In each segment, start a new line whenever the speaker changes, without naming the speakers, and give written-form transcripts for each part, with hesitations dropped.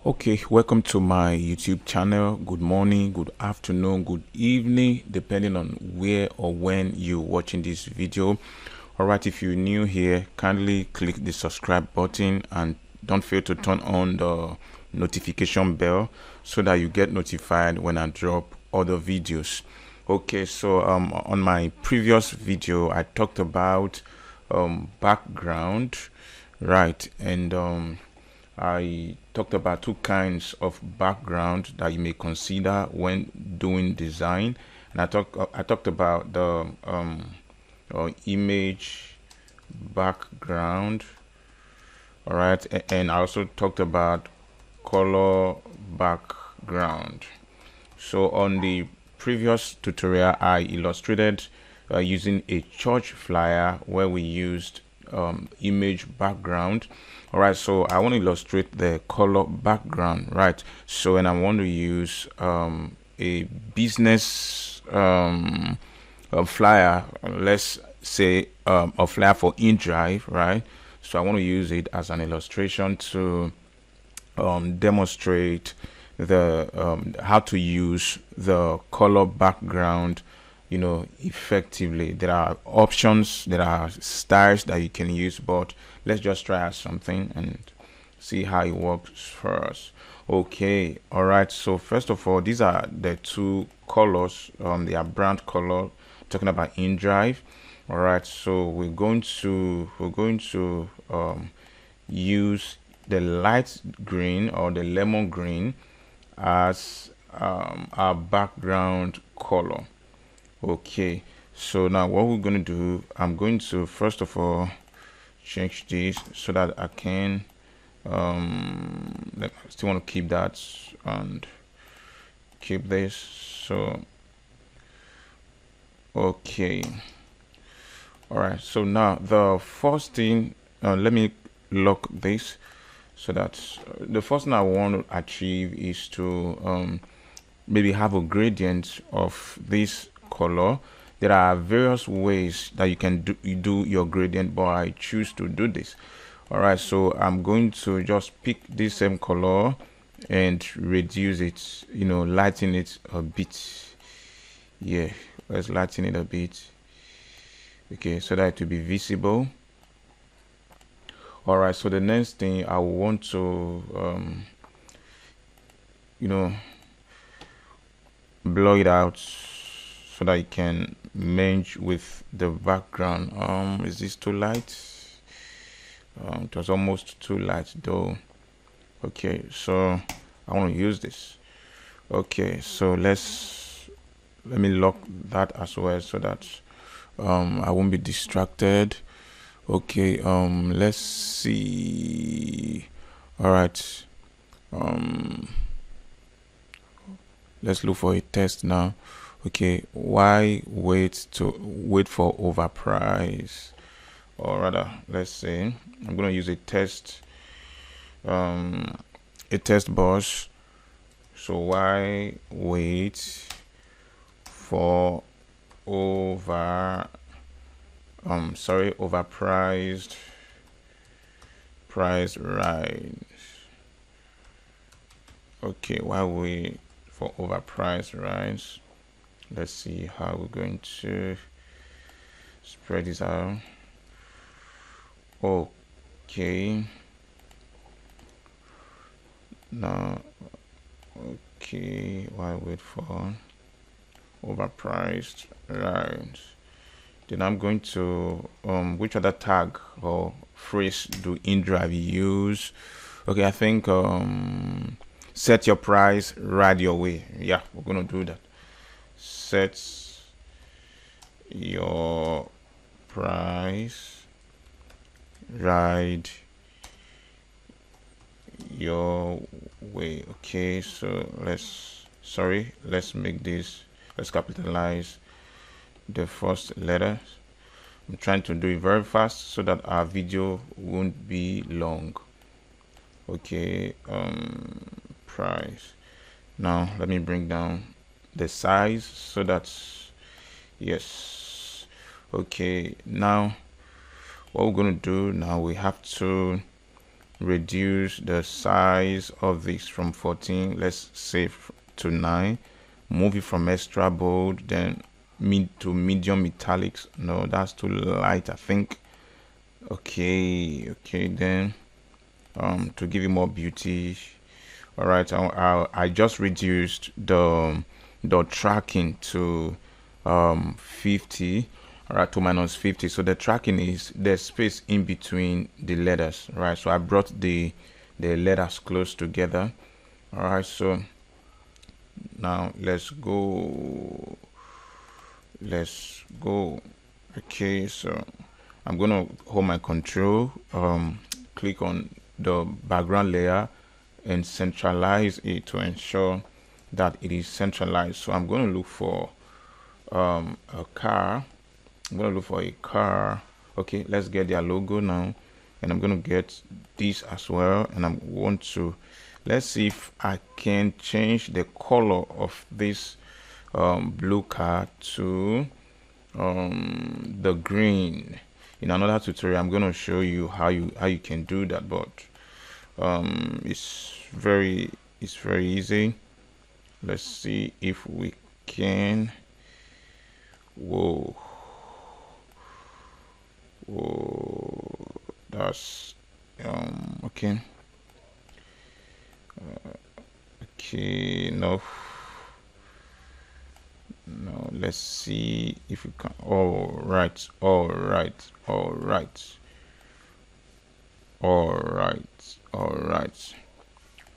Okay, welcome to my YouTube channel. Good morning, good afternoon, good evening, depending on where or when you're watching this video. All right, if you're new here, kindly click the subscribe button and don't fail to turn on the notification bell so that you get notified when I drop other videos. Okay, so on my previous video, I talked about background, right? And I talked about two kinds of background that you may consider when doing design, and I talked about the image background. All right, and I also talked about color background. So on the previous tutorial, I illustrated using a church flyer where we used image background. All right, so I want to illustrate the color background, right? So, and I want to use a business a flyer, let's say a flyer for InDrive, right? So I want to use it as an illustration to demonstrate the how to use the color background, effectively. There are options, there are styles that you can use, but let's just try out something and see how it works for us. Okay, all right, so first of all, these are the two colors. They are brand color, talking about InDrive. All right, so we're going to use the light green or the lemon green as our background color. Okay, so now what we're going to do, I'm going to first of all change this so that I can I still want to keep that and keep this. So okay, all right, so now the first thing, let me lock this so that the first thing I want to achieve is to maybe have a gradient of this color. There are various ways that you can do your gradient, but I choose to do this. All right, so I'm going to just pick this same color and reduce it, lighten it a bit. Yeah, let's lighten it a bit. Okay, so that it will be visible. All right, so the next thing I want to blur it out so that it can merge with the background. Is this too light? It was almost too light though. Okay, so I want to use this. Okay, so let me lock that as well so that I won't be distracted. Okay, let's see. All right, let's look for a test now. Okay, why wait for overprice? Or rather, let's say I'm going to use a test box. So why wait for overpriced price rise? Okay, why wait for overpriced rise? Let's see how we're going to spread this out. Okay, now okay, why wait for overpriced rise? Then I'm going to which other tag or phrase do InDrive use? Okay, I think set your price right your way. Yeah, we're gonna do that. Set your price right your way. Okay, so let's make this, let's capitalize the first letter. I'm trying to do it very fast so that our video won't be long. Okay, price. Now let me bring down the size so that's, yes. Okay, now what we're going to do now, we have to reduce the size of this from 14, let's say to 9. Move it from extra bold, then mid to medium metallics. No, that's too light, I think. Okay, then to give it more beauty. All right, I just reduced the tracking to 50. All right, to minus 50. So the tracking is the space in between the letters, right? So I brought the letters close together. All right, so now let's go. Okay, so I'm gonna hold my control, click on the background layer and centralize it to ensure that it is centralized. So I'm going to look for a car. I'm going to look for a car. Okay, let's get their logo now, and I'm going to get this as well, and I want to, let's see if I can change the color of this blue car to the green. In another tutorial I'm going to show you how you can do that, but it's very easy. Let's see if we can. Whoa, that's okay. Okay, no, let's see if we can. All right,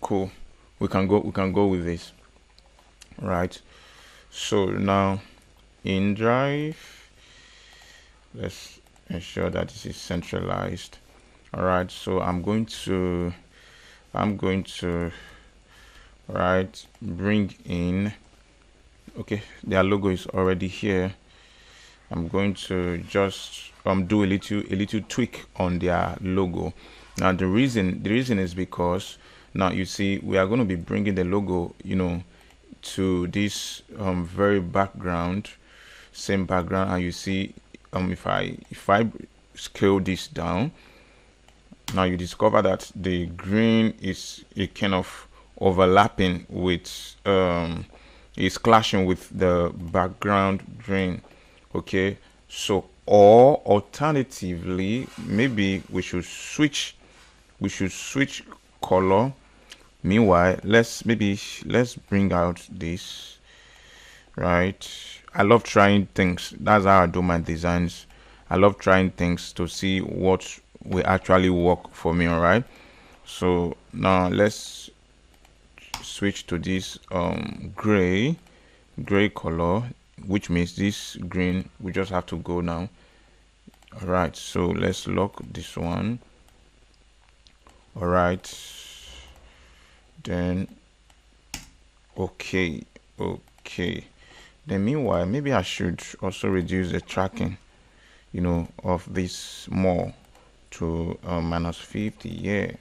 cool. We can go with this, right? So now in Drive, let's ensure that this is centralized. All right, so I'm going to right, bring in, okay, their logo is already here. I'm going to just do a little tweak on their logo. Now the reason is because now you see we are going to be bringing the logo, to this very background, same background, and you see if I scale this down, now you discover that the green is a kind of overlapping with is clashing with the background green. Okay, so or alternatively, maybe we should switch color. Meanwhile, let's bring out this, right? I love trying things. That's how I do my designs. I love trying things to see what will actually work for me. All right, so now let's switch to this gray color, which means this green we just have to go now. All right, so let's lock this one. All right, then okay, then meanwhile maybe I should also reduce the tracking, of this more to minus 50. Yeah,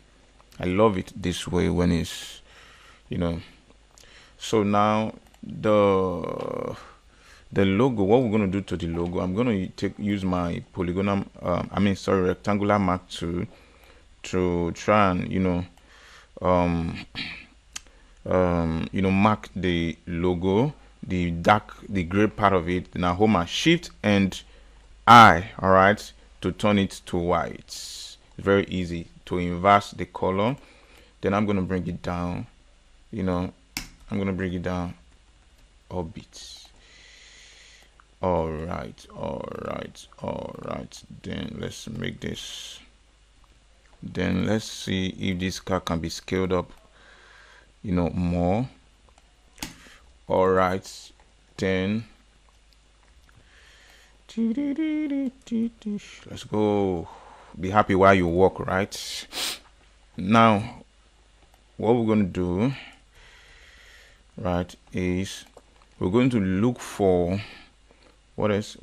I love it this way when it's, so now the logo, what we're going to do to the logo, I'm going to use my polygonal rectangular mark tool to try and mark the logo, the gray part of it. Now hold my shift and I, all right, to turn it to white. It's very easy to inverse the color. Then I'm going to bring it down, I'm going to bring it down a bit. All right, then let's make this, then let's see if this car can be scaled up more. All right, then let's go. Be happy while you walk. Right now, what we're going to do, right, is we're going to look for what is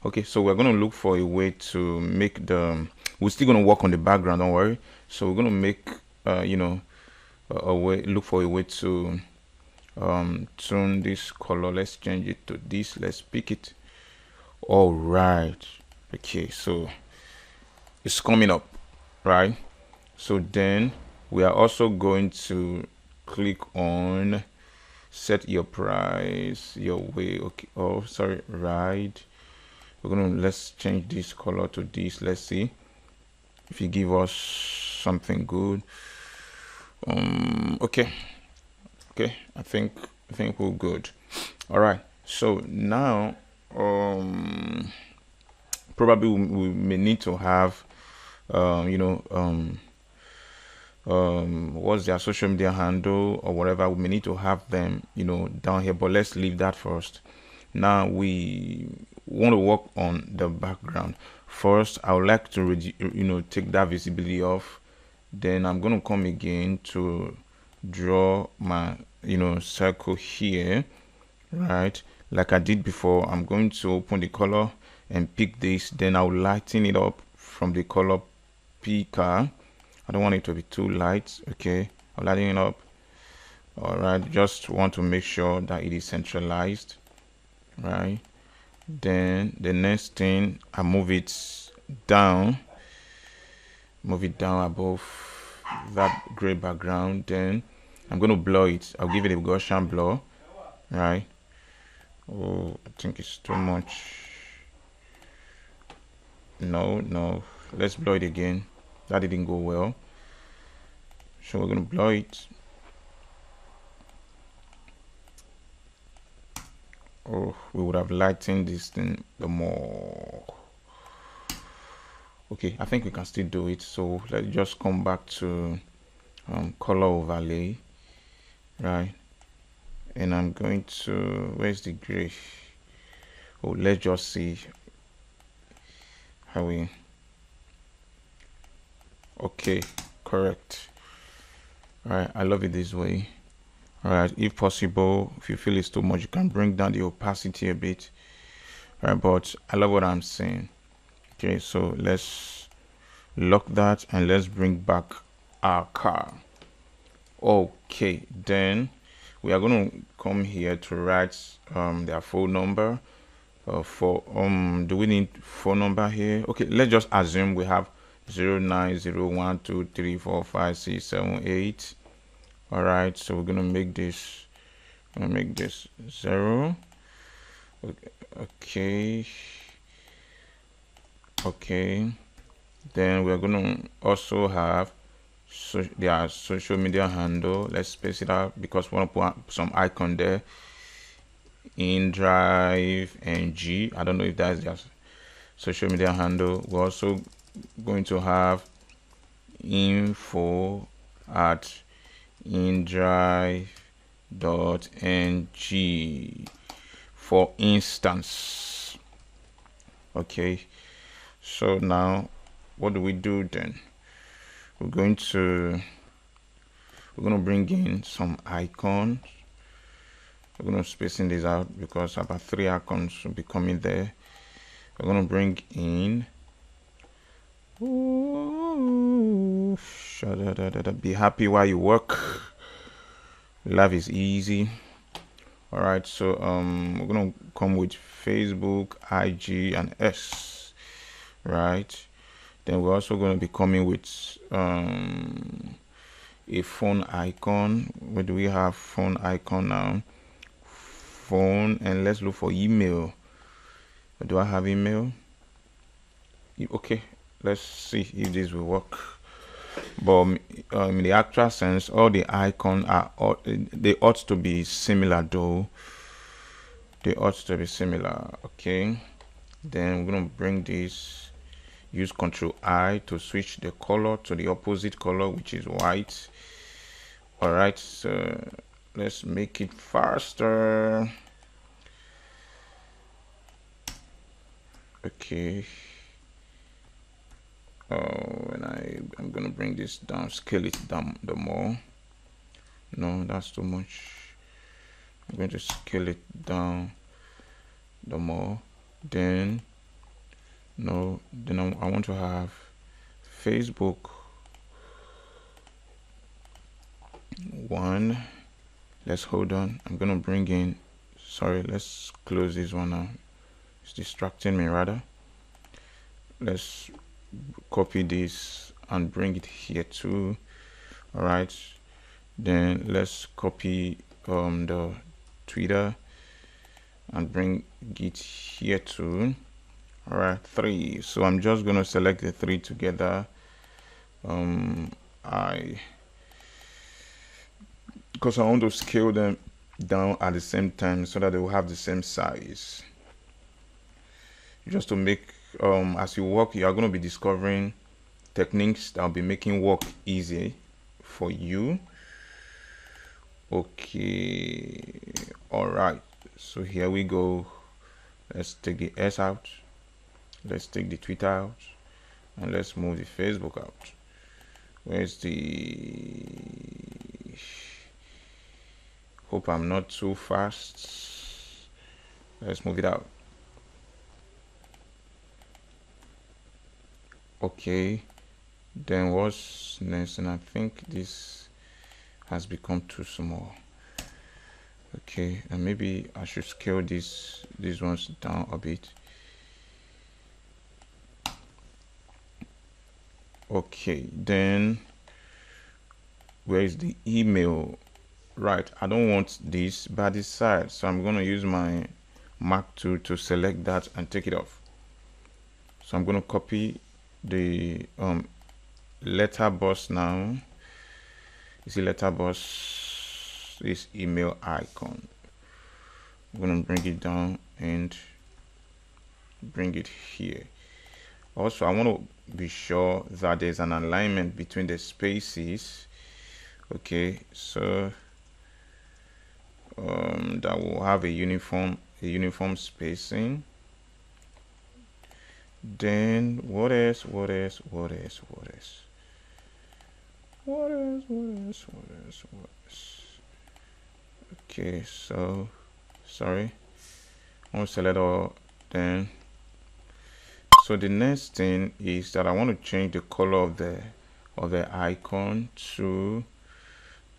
okay, so we're going to look for a way to make the, we're still going to work on the background, don't worry. So we're going to make look for a way to tune this color. Let's change it to this, let's pick it. All right, okay, so it's coming up, right? So then we are also going to click on set your price your way. Okay, oh sorry, right, we're gonna, let's change this color to this. Let's see if you give us something good. Okay, I think we're good. All right, so now probably we may need to have what's their social media handle or whatever. We may need to have them down here, but let's leave that first. Now we want to work on the background. First I would like to take that visibility off. Then I'm going to come again to draw my circle here, right, like I did before. I'm going to open the color and pick this. Then I'll lighten it up from the color picker. I don't want it to be too light. Okay, I'll lighten it up. All right, just want to make sure that it is centralized, right? Then the next thing, I move it down above that gray background. Then I'm going to blur it. I'll give it a Gaussian blur, right? Oh, I think it's too much. No, let's blur it again. That didn't go well, so we're going to blur it. Oh, we would have lightened this thing the more. Okay, I think we can still do it. So let's just come back to color overlay, right? And I'm going to, where's the gray? Oh, let's just see how we, okay, correct. All right, I love it this way. All right, if possible, if you feel it's too much, you can bring down the opacity a bit. All right, but I love what I'm saying. Okay, so let's lock that and let's bring back our car. Okay, then we are going to come here to write their phone number. Do we need phone number here? Okay, let's just assume we have 09012345678. all right, so we're gonna make this 0. Okay, then we're gonna also have their social media handle. Let's space it out because we want to put some icon there. In Drive NG, I don't know if that's their social media handle. We're also going to have info at indrive.ng, for instance. Okay, so now what do we do then? We're going to bring in some icons. We're going to spacing this out because about 3 icons will be coming there. We're going to bring in be happy while you work. Life is easy. All right, so we're going to come with Facebook, IG, and S, right? Then we're also going to be coming with a phone icon. Where do we have phone icon now? Phone, and let's look for email. Do I have email? Okay, let's see if this will work. But in the actual sense, all the icons are they ought to be similar though. They ought to be similar. Okay, then we're gonna bring this, use Ctrl I to switch the color to the opposite color, which is white. All right, so let's make it faster. Okay. And I'm gonna bring this down, scale it down the more. No, that's too much. I'm going to scale it down the more. Then I want to have Facebook 1. Let's hold on. I'm gonna bring in, sorry, let's close this one now. It's distracting me rather. Let's copy this and bring it here too. All right, then let's copy the Twitter and bring it here too. All right, 3. So I'm just gonna select the 3 together. Because I want to scale them down at the same time so that they will have the same size, just to make as you work, you are going to be discovering techniques that will be making work easy for you. Okay, all right, so here we go. Let's take the S out, let's take the Twitter out, and let's move the Facebook out. Where's the, hope I'm not too fast. Let's move it out. Okay, then what's next? And I think this has become too small. Okay, and maybe I should scale these ones down a bit. Okay, then where is the email? Right, I don't want this by this side, so I'm going to use my Mac tool to select that and take it off. So I'm going to copy the letterbox now. You see letterbox, this email icon. I'm going to bring it down and bring it here. Also, I want to be sure that there's an alignment between the spaces. Okay, so that will have a uniform spacing. Then what else? Okay, so sorry, I want to select all. Then so the next thing is that I want to change the color of the icon to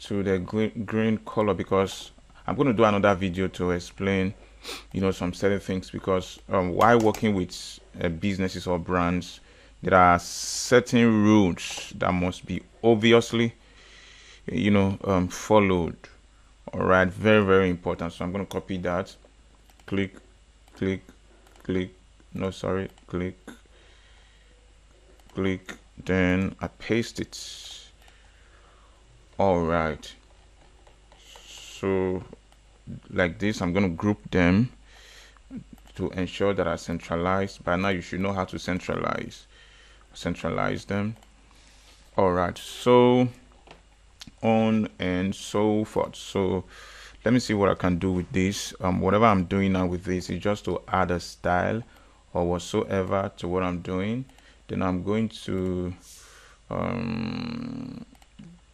the green color, because I'm going to do another video to explain some certain things, because while working with businesses or brands, there are certain rules that must be obviously followed. All right, very, very important. So I'm going to copy that, click, no, sorry, click, then I paste it. All right, so like this, I'm going to group them to ensure that I centralize. By now you should know how to centralize them. All right, so on and so forth. So let me see what I can do with this. Whatever I'm doing now with this is just to add a style or whatsoever to what I'm doing. Then I'm going to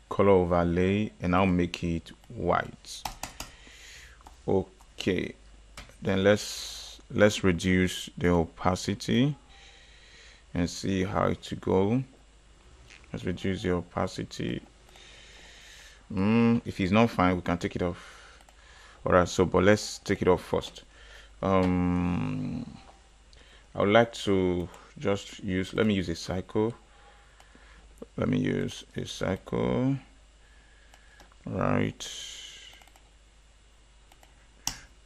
color overlay, and I'll make it white. Okay, then let's reduce the opacity and see how it to go. Let's reduce the opacity. If it's not fine, we can take it off. All right, so but let's take it off first. I would like to just use, let me use a cycle. Right,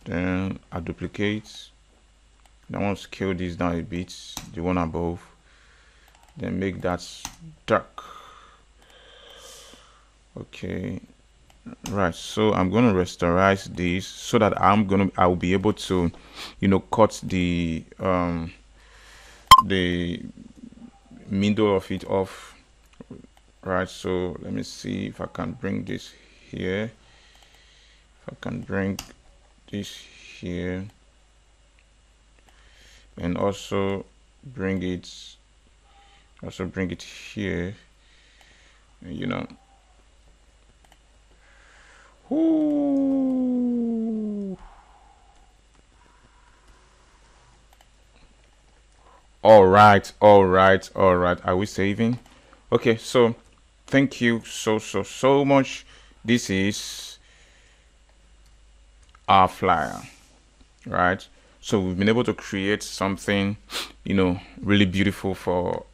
then I duplicate. I want to scale this down a bit, the one above, then make that dark. Okay, right, so I'm going to rasterize this so that I will be able to cut the middle of it off. Right, so let me see if I can bring this here, and also bring it here, Ooh. All right, are we saving? Okay, so thank you so much. This is our flyer, right? So we've been able to create something really beautiful for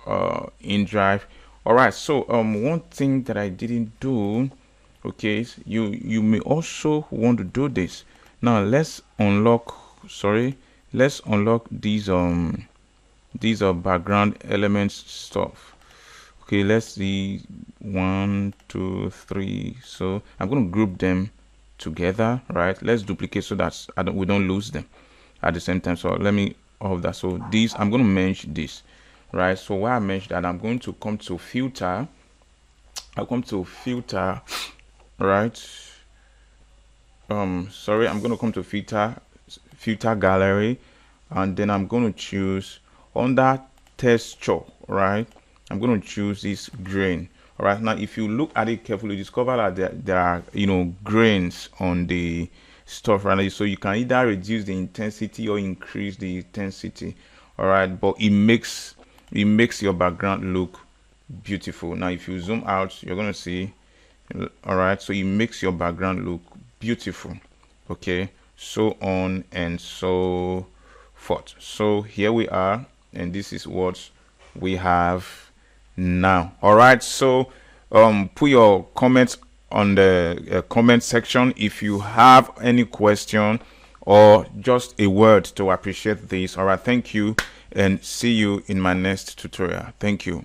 InDrive. All right, so one thing that I didn't do, okay, you may also want to do this. Now let's unlock, sorry, let's unlock these are background elements stuff. Okay, let's see, 1 2 3. So I'm going to group them together, right? Let's duplicate so that we don't lose them at the same time. So let me off that. So these, I'm going to merge this, right? So while I merge that, I'm going to come to filter. I'll come to filter, right? Sorry, I'm going to come to filter gallery, and then I'm going to choose under texture, right? I'm going to choose this grain. All right, now if you look at it carefully, you discover that there are, you know, grains on the stuff, right? So you can either reduce the intensity or increase the intensity. All right, but it makes your background look beautiful. Now if you zoom out, you're going to see, all right, so it makes your background look beautiful. Okay, so on and so forth. So here we are, and this is what we have now. All right, so put your comments on the comment section if you have any question or just a word to appreciate this. All right, thank you, and see you in my next tutorial. Thank you.